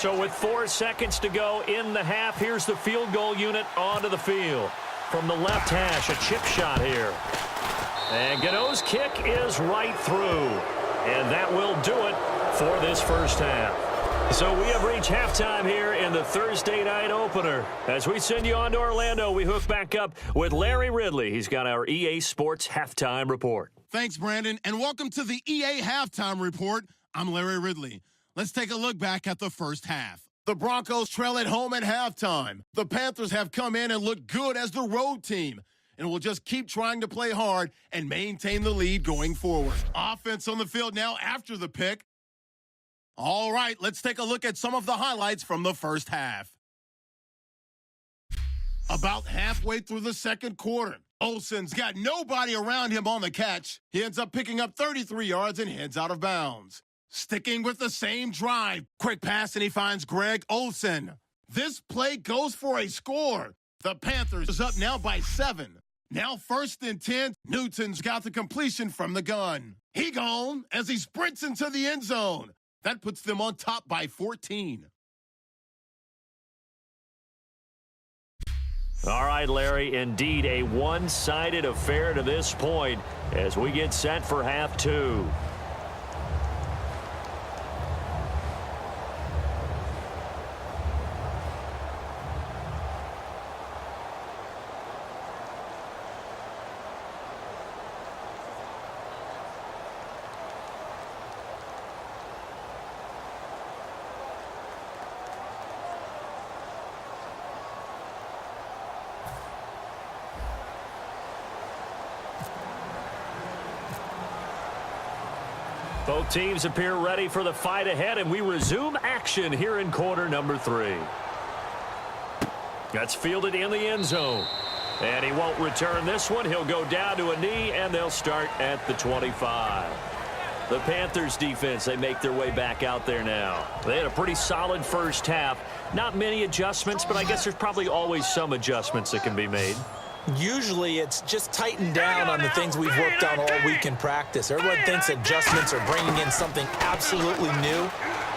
So with 4 seconds to go in the half, here's the field goal unit onto the field. From the left hash, a chip shot here. And Gano's kick is right through. And that will do it for this first half. So we have reached halftime here in the Thursday night opener. As we send you on to Orlando, we hook back up with Larry Ridley. He's got our EA Sports Halftime Report. Thanks, Brandon, and welcome to the EA Halftime Report. I'm Larry Ridley. Let's take a look back at the first half. The Broncos trail at home at halftime. The Panthers have come in and looked good as the road team and will just keep trying to play hard and maintain the lead going forward. Offense on the field now after the pick. All right, let's take a look at some of the highlights from the first half. About halfway through the second quarter, Olsen's got nobody around him on the catch. He ends up picking up 33 yards and heads out of bounds. Sticking with the same drive, quick pass and he finds Greg Olsen. This play goes for a score. The Panthers is up now by 7. Now 1st and 10, Newton's got the completion from the gun. He gone as he sprints into the end zone. That puts them on top by 14. All right, Larry, indeed a one-sided affair to this point as we get set for half 2. Both teams appear ready for the fight ahead, and we resume action here in quarter number 3. That's fielded in the end zone. And he won't return this one. He'll go down to a knee, and they'll start at the 25. The Panthers defense, they make their way back out there now. They had a pretty solid first half. Not many adjustments, but I guess there's probably always some adjustments that can be made. Usually it's just tightened down on the things we've worked on all week in practice. Everyone thinks adjustments are bringing in something absolutely new.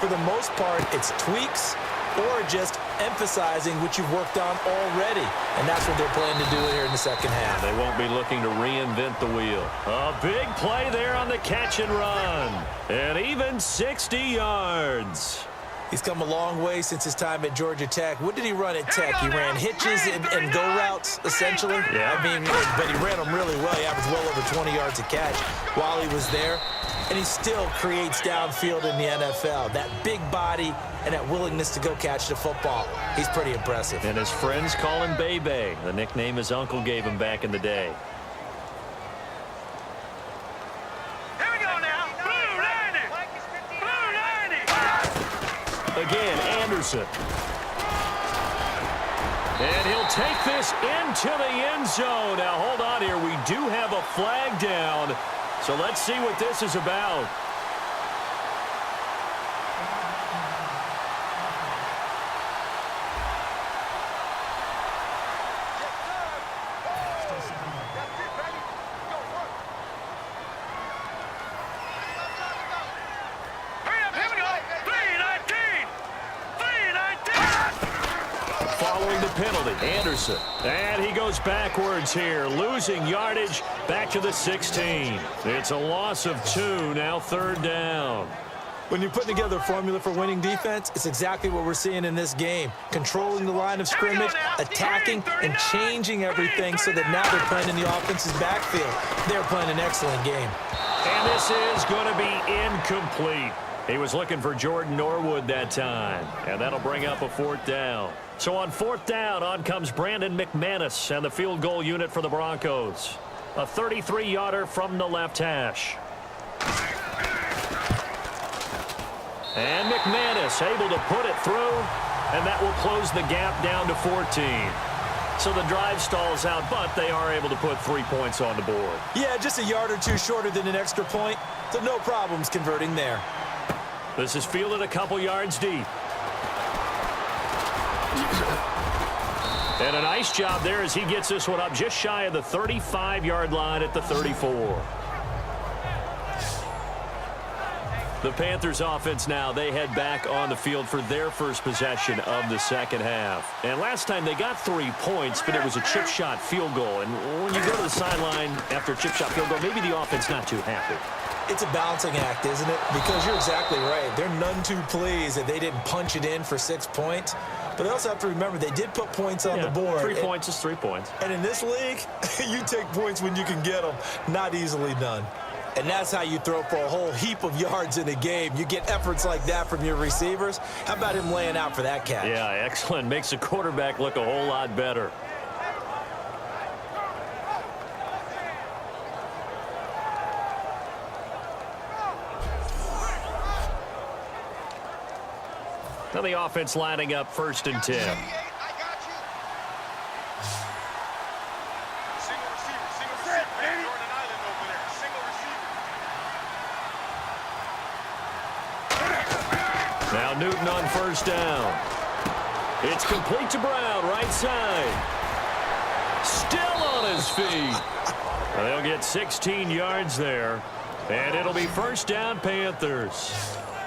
For the most part, it's tweaks or just emphasizing what you've worked on already. And that's what they're planning to do here in the second half. They won't be looking to reinvent the wheel. A big play there on the catch and run. And even 60 yards. He's come a long way since his time at Georgia Tech. What did he run at Tech? He ran hitches and go routes, essentially. Yeah. I mean, but he ran them really well. He averaged well over 20 yards a catch while he was there. And he still creates downfield in the NFL. That big body and that willingness to go catch the football. He's pretty impressive. And his friends call him Bebe, the nickname his uncle gave him back in the day. Again, Anderson. And he'll take this into the end zone. Now, hold on here. We do have a flag down. So let's see what this is about. Following the penalty, Anderson. And he goes backwards here, losing yardage back to the 16. It's a loss of 2, now 3rd down. When you're putting together a formula for winning defense, it's exactly what we're seeing in this game. Controlling the line of scrimmage, attacking, and changing everything so that now they're playing in the offense's backfield. They're playing an excellent game. And this is going to be incomplete. He was looking for Jordan Norwood that time. And that'll bring up a 4th down. So on 4th down, on comes Brandon McManus and the field goal unit for the Broncos. A 33-yarder from the left hash. And McManus able to put it through, and that will close the gap down to 14. So the drive stalls out, but they are able to put 3 points on the board. Yeah, just a yard or two shorter than an extra point, so no problems converting there. This is fielded a couple yards deep. And a nice job there as he gets this one up just shy of the 35-yard line at the 34. The Panthers offense now, they head back on the field for their first possession of the second half. And last time they got 3 points, but it was a chip shot field goal. And when you go to the sideline after a chip shot field goal, maybe the offense not too happy. It's a balancing act, isn't it? Because you're exactly right. They're none too pleased that they didn't punch it in for 6 points. But they also have to remember they did put points on the board. 3 points is 3 points. And in this league, you take points when you can get them. Not easily done. And that's how you throw for a whole heap of yards in a game. You get efforts like that from your receivers. How about him laying out for that catch? Yeah, excellent. Makes the quarterback look a whole lot better. Now the offense lining up 1st and 10. Now Newton on 1st down. It's complete to Brown, right side. Still on his feet. They'll get 16 yards there. And it'll be 1st down, Panthers.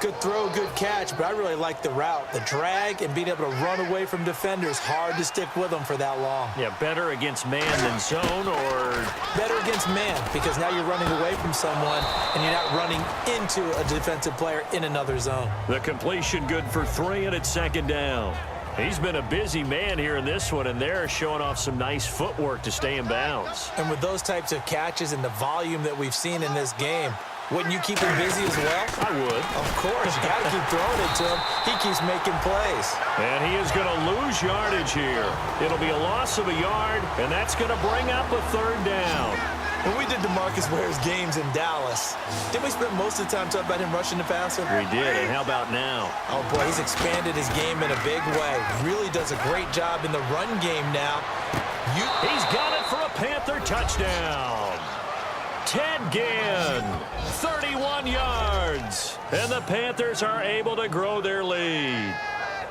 Good throw, good catch, but I really like the route. The drag and being able to run away from defenders. Hard to stick with them for that long. Yeah, better against man than zone, or? Better against man, because now you're running away from someone and you're not running into a defensive player in another zone. The completion good for 3, and it's 2nd down. He's been a busy man here in this one, and they're showing off some nice footwork to stay in bounds. And with those types of catches and the volume that we've seen in this game, wouldn't you keep him busy as well? I would. Of course. You got to keep throwing it to him. He keeps making plays. And he is going to lose yardage here. It'll be a loss of a yard, and that's going to bring up a 3rd down. When we did DeMarcus Ware's games in Dallas, didn't we spend most of the time talking about him rushing the passer? We did, and how about now? Oh, boy, he's expanded his game in a big way. Really does a great job in the run game now. He's got it for a Panther touchdown. Ted Ginn, 31 yards. And the Panthers are able to grow their lead.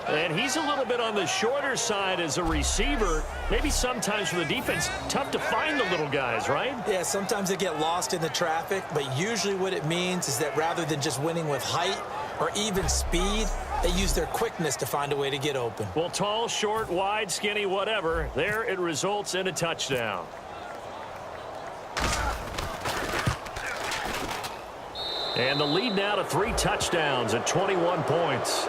And he's a little bit on the shorter side as a receiver. Maybe sometimes for the defense, tough to find the little guys, right? Yeah, sometimes they get lost in the traffic, but usually what it means is that rather than just winning with height or even speed, they use their quickness to find a way to get open. Well, tall, short, wide, skinny, whatever, there it results in a touchdown. And the lead now to 3 touchdowns at 21 points.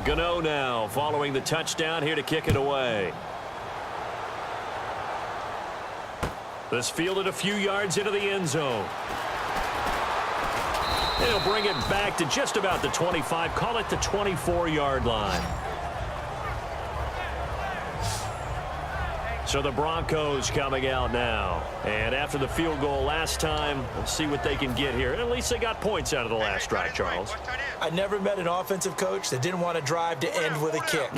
Gano now following the touchdown here to kick it away. This fielded a few yards into the end zone. He'll bring it back to just about the 25, call it the 24-yard line. So the Broncos coming out now. And after the field goal last time, we'll see what they can get here. At least they got points out of the last drive, Charles. I never met an offensive coach that didn't want to drive to end with a kick.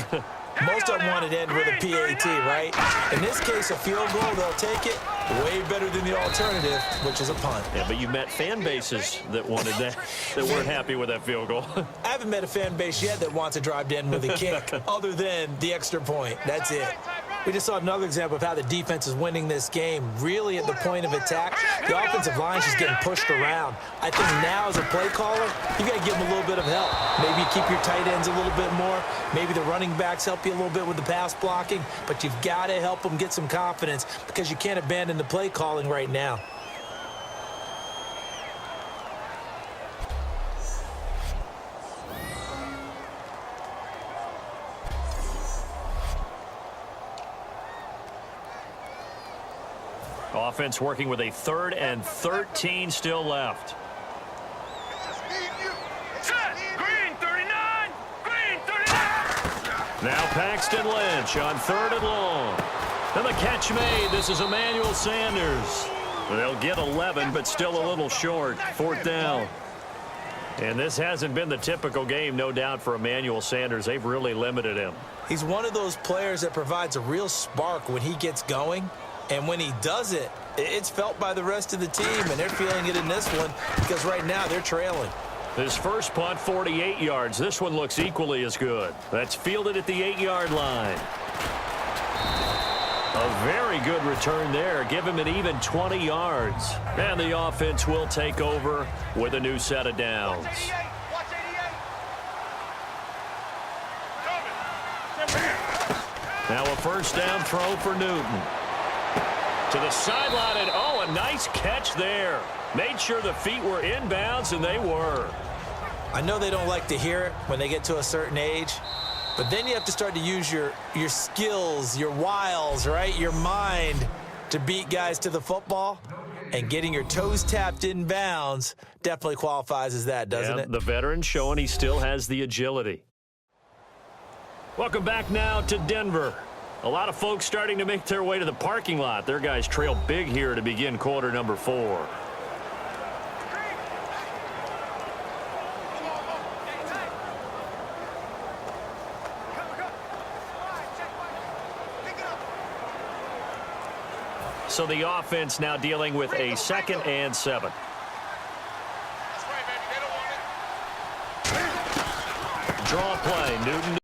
Most of them wanted to end with a PAT, right? In this case, a field goal, they'll take it. Way better than the alternative, which is a punt. Yeah, but you met fan bases that wanted that, that weren't happy with that field goal. I haven't met a fan base yet that wants to drive to end with a kick, other than the extra point. That's it. We just saw another example of how the defense is winning this game. Really at the point of attack, the offensive line is just getting pushed around. I think now as a play caller, you got to give them a little bit of help. Maybe keep your tight ends a little bit more. Maybe the running backs help you a little bit with the pass blocking. But you've got to help them get some confidence because you can't abandon the play calling right now. Offense working with a 3rd and 13 still left. Green 39! Green 39! Now Paxton Lynch on 3rd and long. And the catch made. This is Emmanuel Sanders. They'll get 11, but still a little short. 4th down. And this hasn't been the typical game, no doubt, for Emmanuel Sanders. They've really limited him. He's one of those players that provides a real spark when he gets going. And when he does it, it's felt by the rest of the team, and they're feeling it in this one because right now they're trailing. His first punt, 48 yards. This one looks equally as good. That's fielded at the 8-yard line. A very good return there. Give him an even 20 yards. And the offense will take over with a new set of downs. Now a first down throw for Newton. To the sideline, and oh, a nice catch there. Made sure the feet were inbounds, and they were. I know they don't like to hear it when they get to a certain age, but then you have to start to use your skills, your wiles, right, your mind to beat guys to the football. And getting your toes tapped in bounds definitely qualifies as that, doesn't it? The veteran showing he still has the agility. Welcome back now to Denver. A lot of folks starting to make their way to the parking lot. Their guys trail big here to begin quarter number 4. So the offense now dealing with a 2nd and 7. Draw play. Newton.